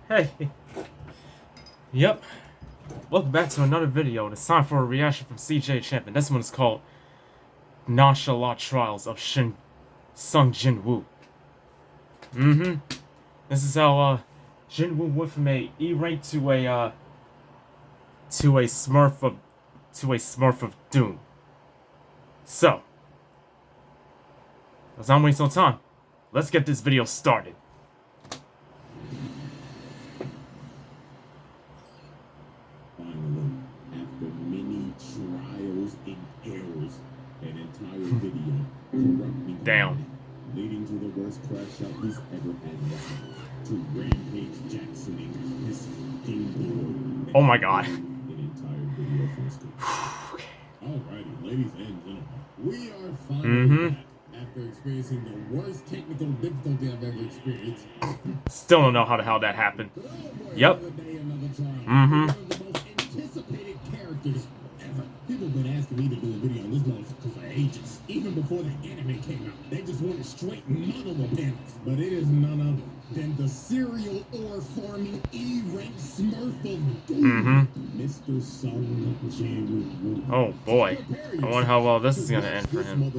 Hey. Yep. Welcome back to another video. It's time for a reaction from CJ Champion. This one is called Nonchalant Trials of Sung Jinwoo. This is how Jinwoo went from a E rank to a Smurf of Doom. So, let's not waste no time. Let's get this video started. Down. Leading to the worst crash out he's ever had. To Rampage Jacksoning his fucking board. Oh my god. An entire video from school. Alrighty, ladies and gentlemen, we are finally back after experiencing the worst technical difficulty I've ever experienced. Still don't know how the hell that happened. Yep. One of the most anticipated characters ever. People have been asking me to do a video on this motherfucker for ages. Even before the anime came out, they just wanted straight monomer panels. But it is none other than the serial ore farming E-rank Smurf of Doom, Mr. Sung Jinwoo. Oh boy. I wonder how well this is gonna end for him.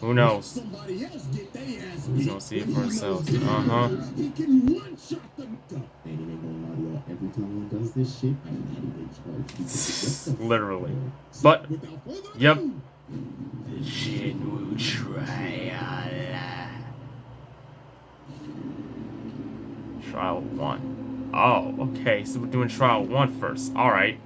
Who knows? Somebody else get their ass He's beat. gonna see it for himself. He can one-shot them. And he ain't gonna lie to y'all, every time he does this shit, I'm not even charged. Literally. But, Without further yep. ado, Jinwoo Trial 1. Oh, okay. So we're doing Trial 1 first. Alright.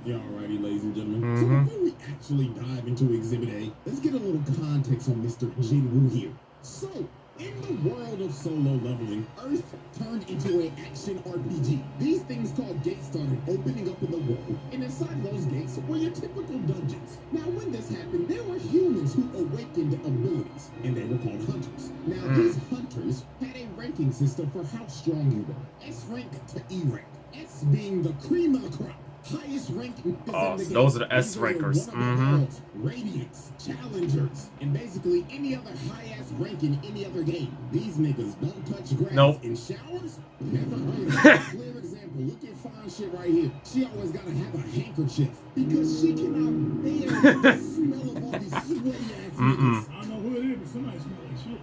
Yeah, alrighty, ladies and gentlemen. So before we actually dive into Exhibit A, let's get a little context on Mr. Jinwoo here. So, in the world of solo leveling, Earth turned into an action RPG. These things called gates started opening up in the world, and inside those gates were your typical dungeons. Now, when this happened, there were humans who awakened abilities, and they were called hunters. Now, these hunters had a ranking system for how strong you were. S rank to E rank. S being the cream of the crop. Highest rank is Oh, in the so those are the game. S These rankers. your one-of-a-kinds, Radiants, Challengers, and basically any other high-ass rank in any other game. These niggas don't touch grass in showers. Never heard of it. Clear example. Look at fine shit right here. She always gotta have a handkerchief because she cannot bear the smell of all these sweaty ass niggas. I don't know who it is, but somebody smell like shit.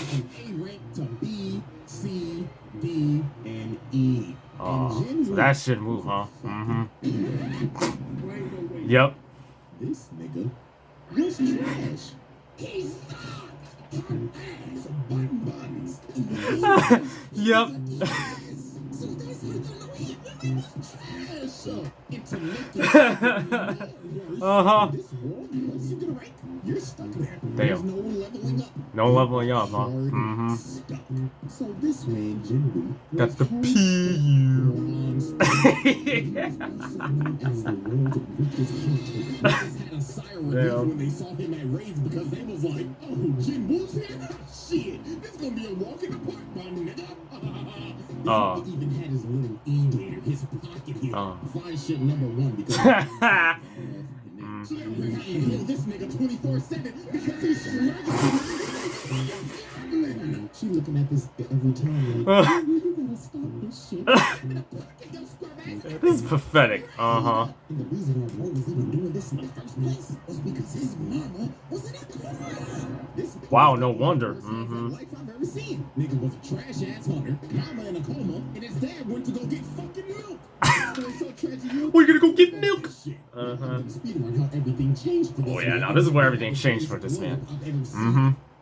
From A rank to B, C, D, and E. Oh, so that should move, huh? Yep. This nigga was trash. He sucked. Hot ass buns. Yep. So that's how you know he really was trash. And to make it worse, this world, once you get a rank, you're stuck there. There's no leveling up. No leveling up, huh? Stuck. So this man, Jinwoo, That's the PU. When they saw him at raids because they was like, oh, Jinwoo's here? Shit, this is gonna be a walk in the park, my nigga. He even had his little e-gator, his pocket here. Fine shit number 1 because this nigga 24/7 because he's struggling. She looking at this every time like, you gotta stop this shit. This is pathetic. And the reason why Ro was even doing this in the first place was because his mama was in a coma. Wow, no wonder. Life I've ever seen. Nigga was a trash ass hunter, mama in a coma, and his dad went to go get fucking milk. We're gonna go get milk. How everything changed for this Oh yeah, now this is where everything changed for this man.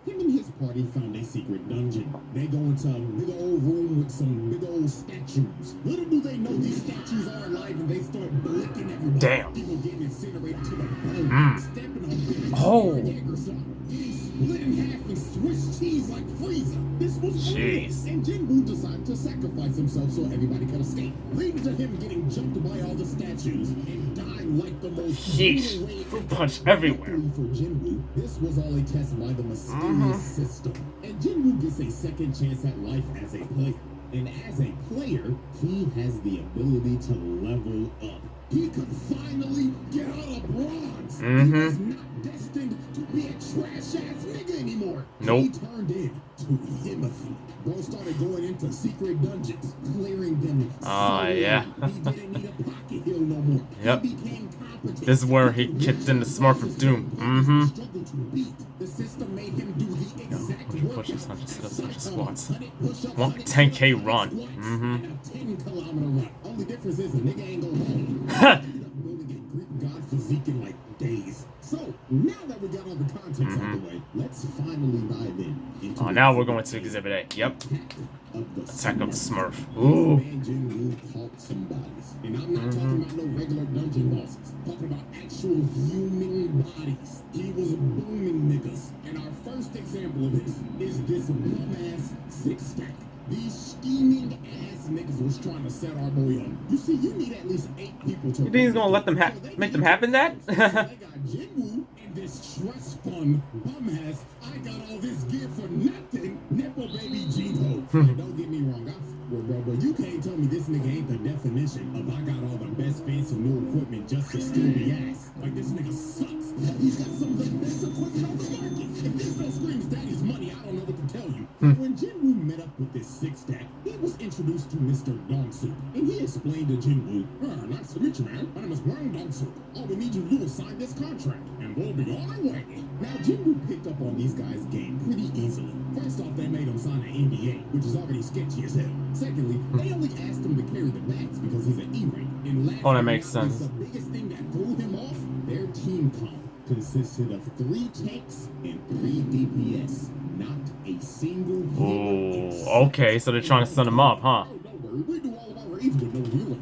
Him and his party found a secret dungeon. They go into a big old room with some big old statues. Little do they know these statues are alive and they start blicking everybody. Damn. People getting incinerated to the bone, stepping on them. Getting split in half and Swiss cheese like freezer. This was Jeez. and Jinwoo decided to sacrifice himself so everybody could escape, leading to him getting jumped by all the statues and dying like the most Sheesh. Fruit punch everywhere. For Jinwoo, this was all a test by the mysterious system. And Jinwoo gets a second chance at life as a player. And as a player, he has the ability to level up. He could finally get out of bronze. He was not destined to be a trash ass nigga anymore. Nope. He turned into Timothy. Bro started going into secret dungeons, clearing them. Yeah. He didn't need a pocket heal no more. Yep. He became competent. This is where he kicked in the Smurf of Doom. Mm-hmm. Struggled to beat. The system made him do the exact work. Pushes, 100 sit-ups, 100 squats. 100 10K run. Mm-hmm. And a 10-kilometer run. Only difference is the nigga ain't gonna run. Building a Greek god physique in like days. So now that we got all the context out the way, let's finally dive into Now we're going to Exhibit A. Yep. Attack of the Smurf. Ooh. Man Jinwoo caught some bodies. And I'm not talking about no regular dungeon bosses. Talking about actual human bodies. He was booming niggas. And our first example of this is this bum-ass six-stack. These scheming ass niggas was trying to set our boy up. You see, you need at least 8 people to. You think he's gonna let them make them happen? That? They got Jinwoo and this trust fund bum ass. I got all this gear for nothing. Nipple baby Jinwoo. Don't get me wrong, bro, you can't tell me this nigga ain't the definition of I got all the best fancy new equipment just to steal the ass. Like this nigga sucks. He's got some of the best equipment on the market. If this don't screams daddy's money, I don't know what to tell you. When Jinwoo met up with this six-stack, he was introduced to Mr. Dongsu, and he explained to Jinwoo, nice to meet you, man. My name is Wang Dongsu. All we need you to do is sign this contract, and we'll be on our way. Now, Jinwoo picked up on these guys' game pretty easily. First off, they made him sign an NDA, which is already sketchy as hell. Secondly, they only asked him to carry the bags because he's an E-rank. And last that makes sense. The biggest thing that threw him off, their team comp consisted of 3 tanks and 3 DPS. Not a single healer. Oh, okay, so they're trying to send him up, huh? Don't worry, we do all of our raids with no healer.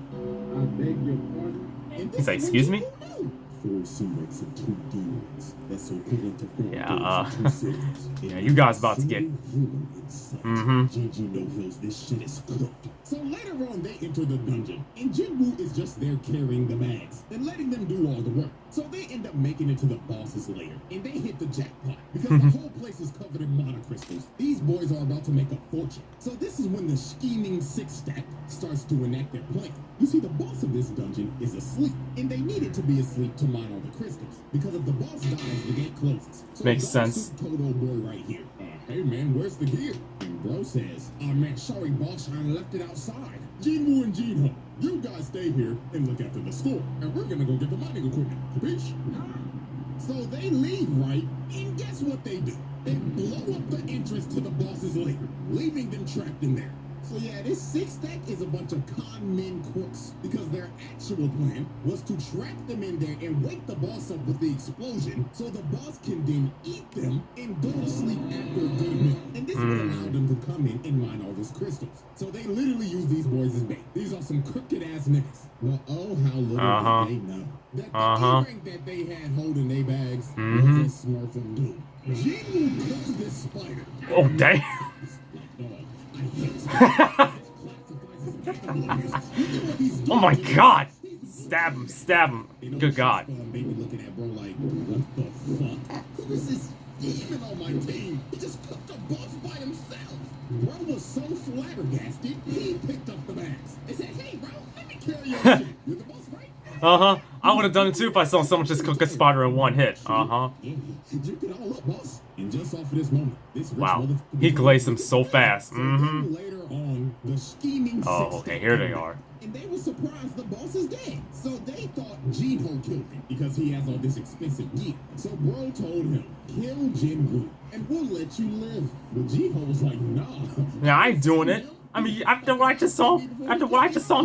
I beg your pardon. He's like, excuse me? 4 C-ranks and 2 D-ranks. That's equivalent to 4 Yeah, and 2 silvers. yeah, you guys about to get. GG no hills, this shit is cooked. So later on, they enter the dungeon, and Jinwoo is just there carrying the bags and letting them do all the work. So they end up making it to the boss's lair, and they hit the jackpot because the whole place is covered in monocrystals. These boys are about to make a fortune. So this is when the scheming six-stack starts to enact their plan. You see, the boss of this dungeon is asleep, and they needed to be asleep to mine all the crystals. Because if the boss dies, the gate closes. So Makes sense. told old boy right here, hey man, where's the gear? And bro says, man, sorry boss, I left it outside. Jinwoo and Jinho, you guys stay here and look after the store, and we're gonna go get the mining equipment. Capiche? So they leave, right? And guess what they do? They blow up the entrance to the boss's lair, leaving them trapped in there. So yeah, this six-stack is a bunch of con men crooks because their actual plan was to trap them in there and wake the boss up with the explosion so the boss can then eat them and go to sleep after a good meal. And this would allow them to come in and mine all those crystals. So they literally use these boys as bait. These are some crooked-ass niggas. Well, oh, how little did they know that the E-rank that they had holding their bags was a Smurf of Doom. Jinwoo kills this spider. Oh, damn. Oh my god! Stab him, stab him. Good god. Baby looking at bro like, what the fuck? Who is this demon on my team? He just cooked a boss by himself. Bro was so flabbergasted, he picked up the bags and said, hey bro, let me carry your shit. You're the boss, right? I would have done it too if I saw someone just cook a spider in one hit. Yeah, drink it all up, boss. And just off of this moment, this rich Wow. He glazed him so fast. Later on, the scheming Oh, okay, here they are. And they were surprised the boss is dead. So they thought Jinho killed him because he has all this expensive gear. So bro told him, kill Jinwoo and we'll let you live. But Jinho was like, nah. Yeah, I ain't doing it. I mean, after what I just saw him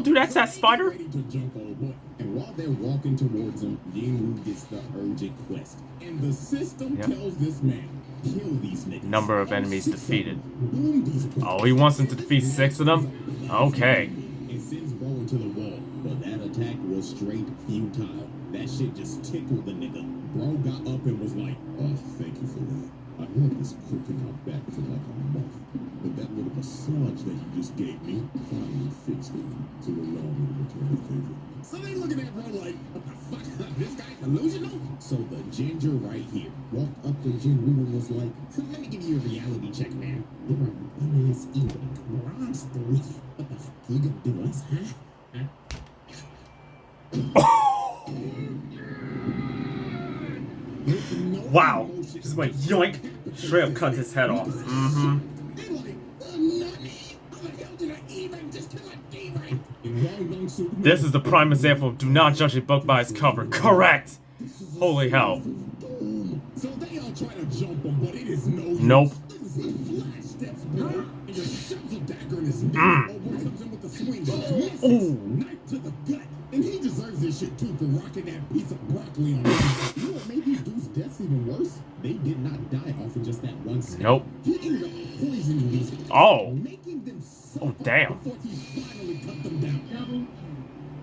do that to that spider. Ready to jump, old boy. And while they're walking towards him, Jinwoo gets the urgent quest. And the system tells this man, kill these niggas. Number of enemies defeated. Boom these Oh, he wants them to defeat 6 of them? Okay. It sends bro into the wall, but that attack was straight futile. That shit just tickled the nigga. Bro got up and was like, oh, thank you for that. I had this crook in my back for like a month, but that little massage that you just gave me finally fixed it, so allow me to return the favor. So they looking at bro like, what the fuck, this guy delusional? So the ginger right here walked up to Jinwoo and was like, let me give you a reality check, man. You're a dumbass E-rank, Mirage 3. What the fuck you gonna do us, huh? Wow. Just went yoink, straight up cut his head off. Mm-hmm. This is the prime example of do not judge a book by its cover. Correct! Holy hell. So they all try to jump him, but it is no use. Nope. Flash steps, bro, and just shoves a dagger in his neck. Oh, boy comes in with the swing. Knife to the gut. And he deserves this shit too for rocking that piece of broccoli on him. You know what made these dudes' deaths even worse? They did not die off of just that one stab. Nope. He ended up poisoning these guys, making them suffer damn. before he finally cut them down.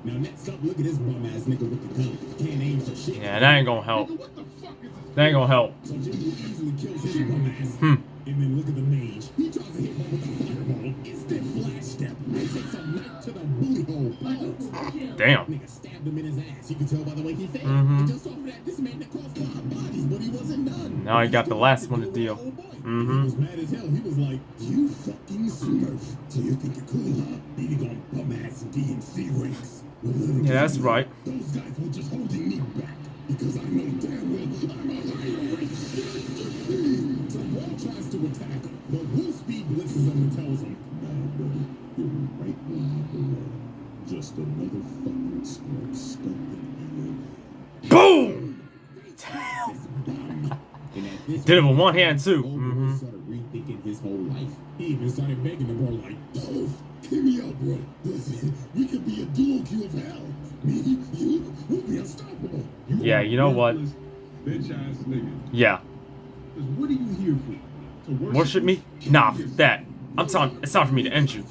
Now next up, look at this bum ass nigga with the gun. Can't aim for shit. Yeah, that ain't gonna help. What the fuck is this? That ain't gonna help. So Jinwoo easily kills his bum ass. And then look at the mage. He tries to hit one with a fireball. Instant flash step. He takes a knife to the booty hole. Damn. Nigga stabbed him in his ass. You can tell by the way he fell. And just off of that, this man that caused 5 bodies, but he wasn't done. Now he got the last one to deal. He was mad as hell. He was like, "You fucking smurf. So you think you're cool, huh? Beating on bum ass DMC ranks." Yeah, that's right. Those guys were just holding me back because I know damn well I'm a higher. So Wall tries to attack him, but Will Speed blitzes him and tells him, "Nah, buddy, you're right where you belong. Just another fucking scrub stuck in me." Boom! And at this Did it with one hand too. Boy started rethinking his whole life. He even started begging the bro like, "Oh, give me up, bro. Listen, we could be a duo queue of hell. Me, you, we'll be unstoppable." Yeah, you know what? Bitch ass nigga. Yeah. 'Cause what are you here for? To Worship me? Nah, f that. It's time for me to end you.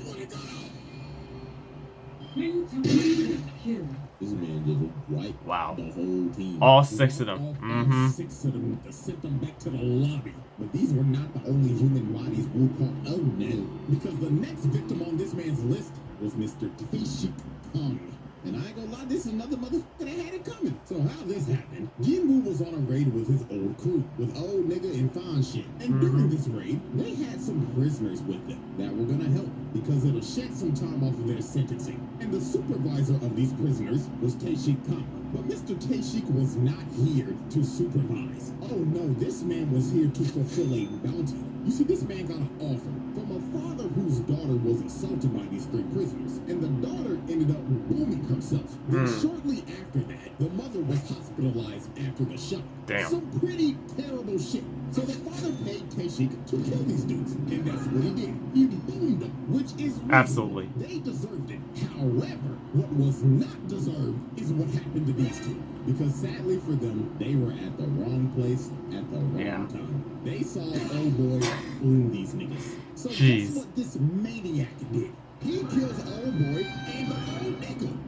This man just wiped Wow. the whole team. All 6 of them. All 6 of them to send them back to the lobby. But these were not the only human bodies Wu caught. Oh no. Because the next victim on this man's list was Mr. Taeshik Kong. And I ain't gonna lie, this is another motherfucker that had it coming. So how this happened? Jinwoo was on a raid with his old crew, with old nigga and fine shit. And during this raid, they had some prisoners with them that were gonna help because it'll shed some time off of their sentencing. And the supervisor of these prisoners was Taeshik Kong. But Mr. Taeshik was not here to supervise. Oh no, this man was here to fulfill a bounty. You see, this man got an offer from a father whose daughter was assaulted by these 3 prisoners. And the daughter ended up booming herself. And shortly after that, the mother was hospitalized after the shock. Damn. Some pretty terrible shit. So the father paid Taeshik to kill these dudes. And that's what he did. He boomed them, which is reasonable. Absolutely. They deserved it. However, what was not deserved is what happened to these 2. Because sadly for them, they were at the wrong place at the wrong time. They saw old boy boom these niggas. So Jeez. guess what this maniac did? He kills old boy and the old nigga.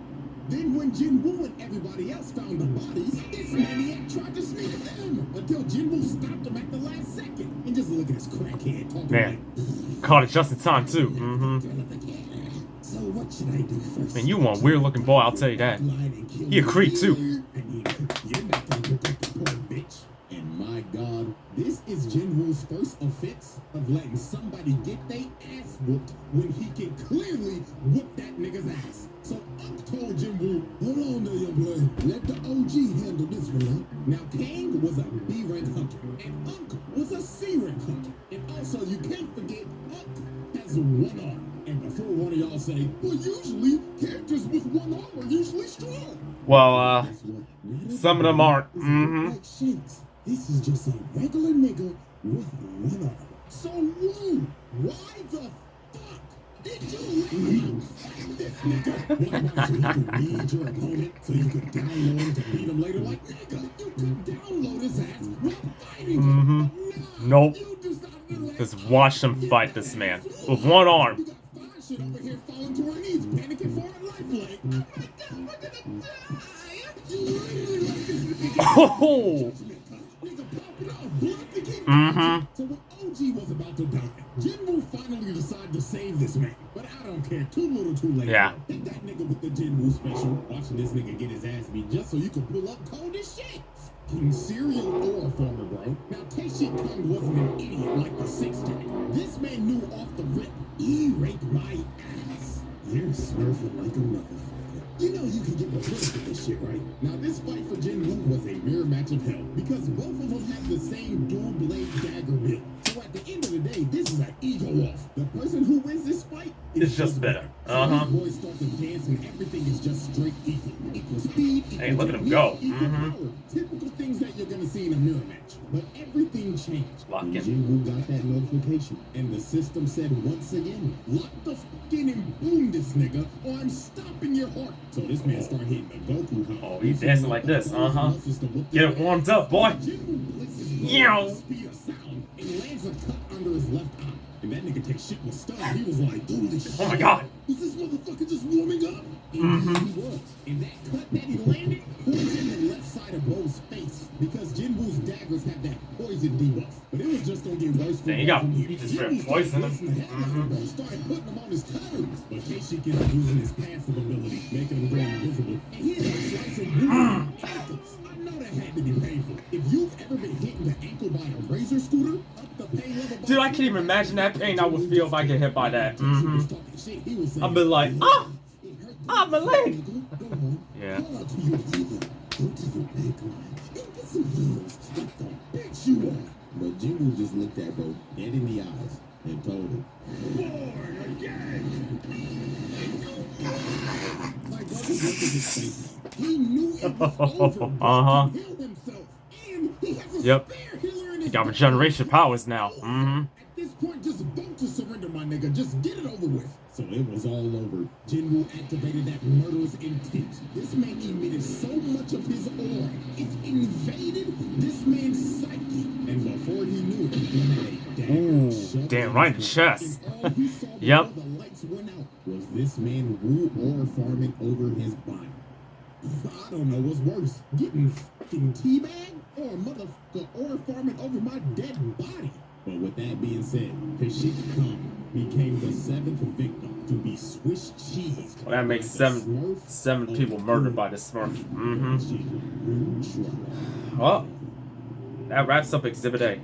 Then when Jinwoo and everybody else found the bodies, this maniac tried to sneak them until Jinwoo stopped him at the last second. And just look at this crackhead talking Man. like, Caught it just in time too. "So what should I do first?" Man, you one weird looking boy, I'll tell you that. He a creep too. You're not gonna protect the poor bitch. And my God, this is Jinwoo's first offense of letting somebody get their ass whooped when he can clearly whoop that nigga's ass. So Unk told Jinwoo, "Hold on there, young boy. Let the OG handle this one, huh?" Now Kang was a B rank hunter, and Unk was a C rank hunter. And also, you can't forget Unk has 1 arm. And before one of y'all say, "Well, usually characters with 1 arm are usually strong." Well, Guess what? some of them aren't. Like shakes. This is just a regular nigga with 1 arm. So Woo, why the fuck did you let him fight this nigga? Why, so you could read your opponent so you could download him to beat him later? Like, nigga, you could download his ass while fighting him. But no, Nope. you decided to let Just watch them fight this man with 1 arm. you got fine shit over here falling to her knees, panicking for her life like, "Oh my God, we're gonna die." You literally let this nigga get Oh. nigga popping off, blood to keep So when OG was about to die, Jinwoo finally decided to save this man. But I don't care, too little too late. Yeah. Hit that nigga with the Jinwoo special, watching this nigga get his ass beat just so you could pull up cold as shit. Fucking serial ore farmer, bro. Now Taeshik Kong wasn't an idiot like the 6 tag. This man knew off the rip, he raped my ass. You're smurfing like a motherfucker. You know you can get replaced for this shit, right? Now this fight for Jinwoo was a mirror match of hell because both of them have the same dual the person who wins this fight It's just better. So these boys start to dance and everything is just straight equal speed. Hey, look at him go. Power. Typical things that you're gonna see in a mirror match. But everything changed. Lock When in. Jinwoo got that notification, and the system said once again, lock the fucking and boom this nigga, or I'm stopping your heart. So this man started hitting the Goku hop. Oh, he's dancing like this. Get it warmed up, boy. Jinwoo blitzes Yow. the speed of sound and lands a cut under his left eye. And that nigga takes shit with stuff. He was like, holy shit. Oh my god. Was this motherfucker just warming up? And he was. And that cut that he landed poisoned the left side of Bo's face. Because Jinwoo's daggers have that poison debuff. But it was just gonna get worse. Dang, he just ripped poison. Started putting him on his toes. But Keishik is using his passive ability, making him go invisible. And he ended up slicing Jinwoo's ankles. I know that had to be painful. If you've ever been hit in the ankle by a razor scooter, up the pain level. Dude, I can't even imagine that pain I would feel if I get hit by that. I'd be like, my leg. Yeah. Go to your big line and get some heels like the bitch you are. But Jinwoo just looked at Bo dead in the eyes and told him, born again. Like Bo was looking his face. He knew it was over. He healed himself. And he has a spare healer in his Got regeneration powers now. At this point, just vote to surrender, my nigga. Just get it over with. So it was all over. Jinwoo activated that murderous intent. This man emitted so much of his aura. It invaded this man's psyche. And before he knew it, he had a dagger. Damn, right in the chest. And all he saw Yep. before the lights went out was this man Wu aura farming over his body. I don't know what's worse, getting fucking teabagged or a motherfucker aura farming over my dead body. But with that being said, Keishik became the 7th victim to be Swiss cheese. Well, that makes seven people murdered by the Smurf. Well, that wraps up Exhibit A.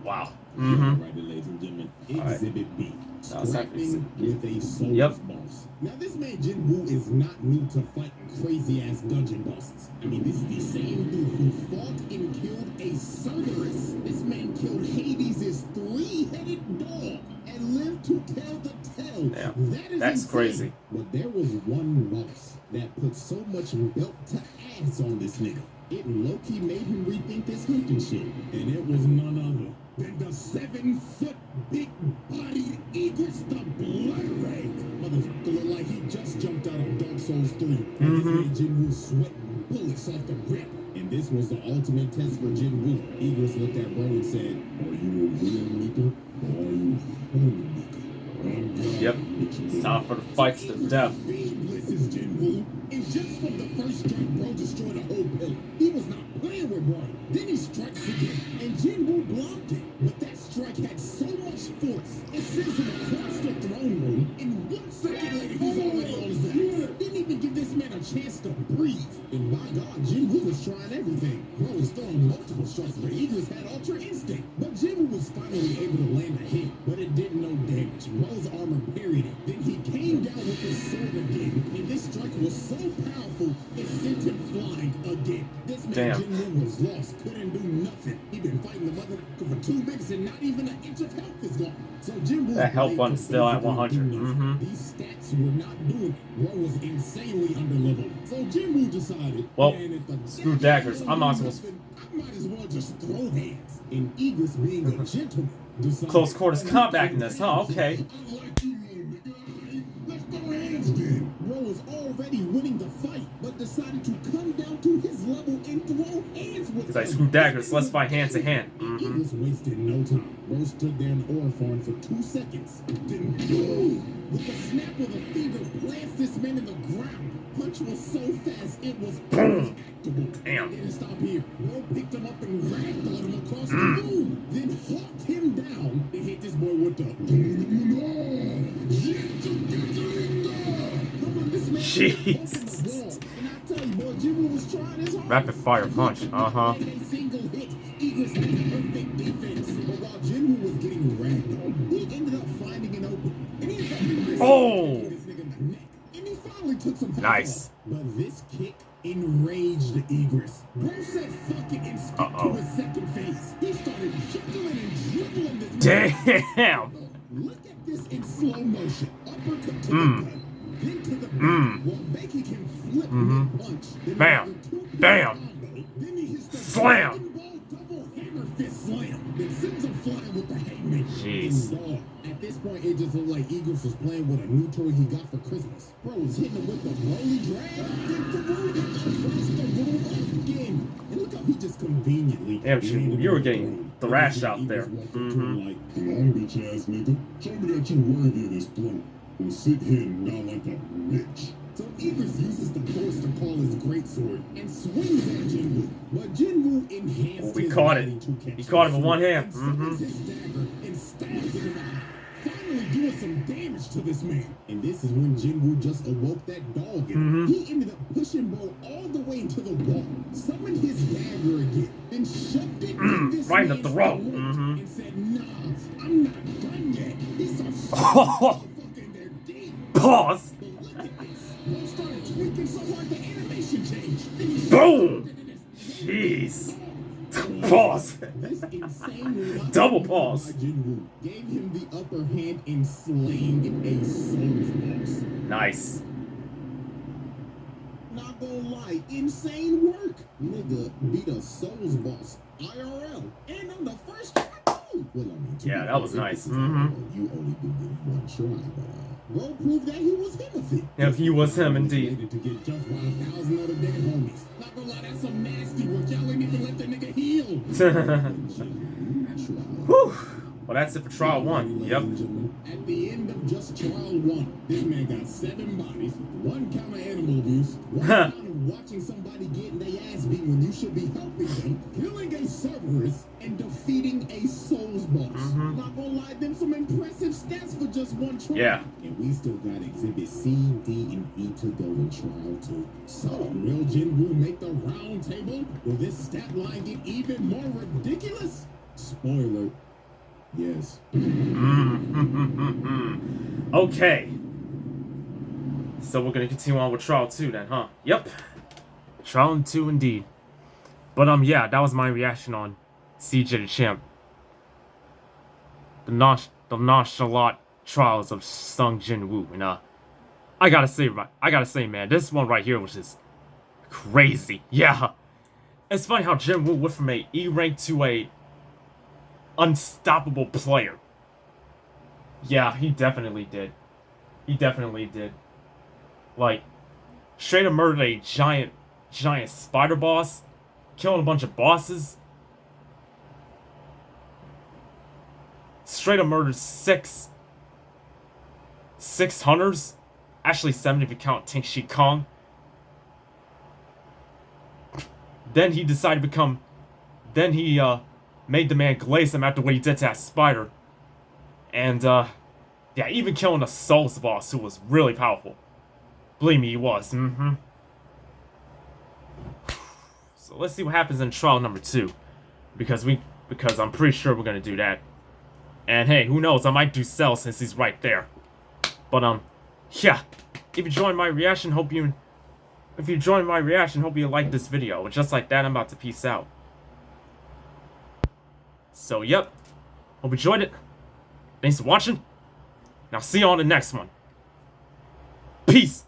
Wow. Right, ladies and gentlemen, Exhibit B. Scrapping with a soulless boss. Now, this man Jinwoo is not new to fighting crazy-ass dungeon bosses. I mean, this is the same dude who fought and killed a Cerberus. This man killed Hades' 3-headed dog and lived to tell the tale. Damn, That is that's insane. crazy. But there was one loss that put so much belt to ass on this nigga. It low-key made him rethink this hunting shit. And it was none other than the 7-foot big-bodied Eagles, the Blood Ray. Motherfucker looked like he just jumped out of Dark Souls 3. And this made Jinwoo sweating bullets off the rip. And this was the ultimate test for Jinwoo. Eagles looked at Bro and said, are you a real nigga or are you a holy nigga? Yep. It's time for the fight to the death. Blitzes Jinwoo. And just from the first strike, Bro destroyed a whole pillar. He was not playing with Bro. Then he strikes again, and Jinwoo blocked it. But that strike had so much force, it sends him across the throne room, and 1 second later, he's already on his ass. Didn't even give this man a chance to breathe. And my God, Jinwoo was trying everything. Bro was throwing multiple strikes, but Eagles had Ultra Instinct. But Jinwoo was finally able to land a hit, but it did no damage. Bro's armor parried it. Then he came down with his sword again, and this strike was so powerful, it sent him flying again. This man Jinwoo was lost, couldn't do nothing. He been fighting the motherfucker for 2 minutes, and not even an inch of health is gone. So Jinwoo, That health button's still at 100. These stats were not doing it. Bro was insanely underleveled. So Jinwoo decided, well, man, if the screw daggers. I might as well just throw hands. And Eagles, being a gentleman, decided, Close quarters combat in this, huh? Okay. Let's throw hands then. Bro was already winning the fight, but decided to come down to his level and throw hands with He's like, screw daggers, let's fight hand to hand. Eagles wasted no time. Bro stood there in aura farm for 2 seconds. Then boom! With the snap of a finger, plants this man in the ground. Punch was so fast, it was boom! Damn. Didn't stop here. Bro picked him up and ragdolled him across the room. Then hawked him down and hit this boy with the Jesus. And I tell you, boy, Jinwoo was trying his hardest. Rapid fire punch. And a single hit. Eagles had perfect defense. But while Jinwoo was getting ragdolled, he ended up finding an opening. And he Oh! this nigga in the neck. And he finally took some Nice. But this kick enraged Egress. Bro said fuck it and skipped to his second phase. He started juggling and dribbling this Damn! Look at this in slow motion. Uppercut to the gut, then to the back, while making him flip mid-punch. Then Bam. another two-punch Bam. combo. Then he hits the Slam. Dragon Ball double hammer fist slam. Then sends him flying with the haymaker. Jeez. And, dog, at this point, it just looked like Eagles was playing with a new toy he got for Christmas. Bro was hitting him with the rolly drag. Then threw him across the room again. And look how he just conveniently. Damn, landed you were on the getting ground. thrashed And out Eagles there. walked up to him like, come on, bitch ass nigga. Show me that you're worthy of this blow. Or sit here and not like a bitch. So Egress uses the force to call his greatsword and swings at Jinwoo. But Jinwoo enhanced We his caught it. body to catch He caught him the with one sword hand. and summons his dagger and stabs it in the eye. Finally doing some damage to this man. And this is when Jinwoo just awoke that dog in him. He ended up pushing Bo all the way into the wall, summoned his dagger again, and shoved it in this right in the man's throat. and said, nah, I'm not done yet. He starts fucking their deep. Pause. But look at this. Bo started tweaking so hard the animation changed. And he Boom. Jeez. Pause. This insane Double pause. by Jinwoo gave him the upper hand in slaying a Souls boss. Nice. Not gonna lie, insane work. Nigga beat a Souls boss IRL. And on the first try, too. Well, I mean, to Yeah, be that was fair, nice. You only do get one try, but Bro proved that he was him a fit. Yeah, he was him indeed. To get jumped by 1,000 other dead homies. Not gonna lie, that's some nasty work. Y'all ain't even let the nigga heal. Whew. Well, that's it for trial one. Yep. At the end of just trial one, this man got 7 bodies, 1 count of animal abuse, 1 count of watching somebody getting their ass beat when you should be helping them, killing a Cerberus, and defeating a Souls boss. Not gonna lie, them some impressive stats for just 1 trial. Yeah. And we still got Exhibit C, D, and E to go in trial 2. So, will Jinwoo make the round table? Will this stat line get even more ridiculous? Spoiler. Yes. Okay. So we're gonna continue on with trial 2 then, huh? Yep. Trial 2 indeed. But yeah, that was my reaction on CJ the Champ. The nonchalant trials of Sung Jinwoo. And I gotta say, man, this one right here was just crazy. Yeah. It's funny how Jinwoo went from a E rank to a unstoppable player. Yeah, he definitely did. He definitely did. Like, straight up murdered a giant spider boss, killing a bunch of bosses. Straight up murdered six hunters. Actually 7 if you count Tink Shi Kong. Then he decided to become... Then he, made the man glaze him after what he did to that spider. And, yeah, even killing a Souls boss who was really powerful. Believe me, he was. So let's see what happens in trial number 2. Because I'm pretty sure we're gonna do that. And hey, who knows, I might do Cell since he's right there. But, yeah. If you enjoyed my reaction, hope you like this video. And just like that, I'm about to peace out. So, yep. Hope you enjoyed it. Thanks for watching. And I'll see you on the next one. Peace.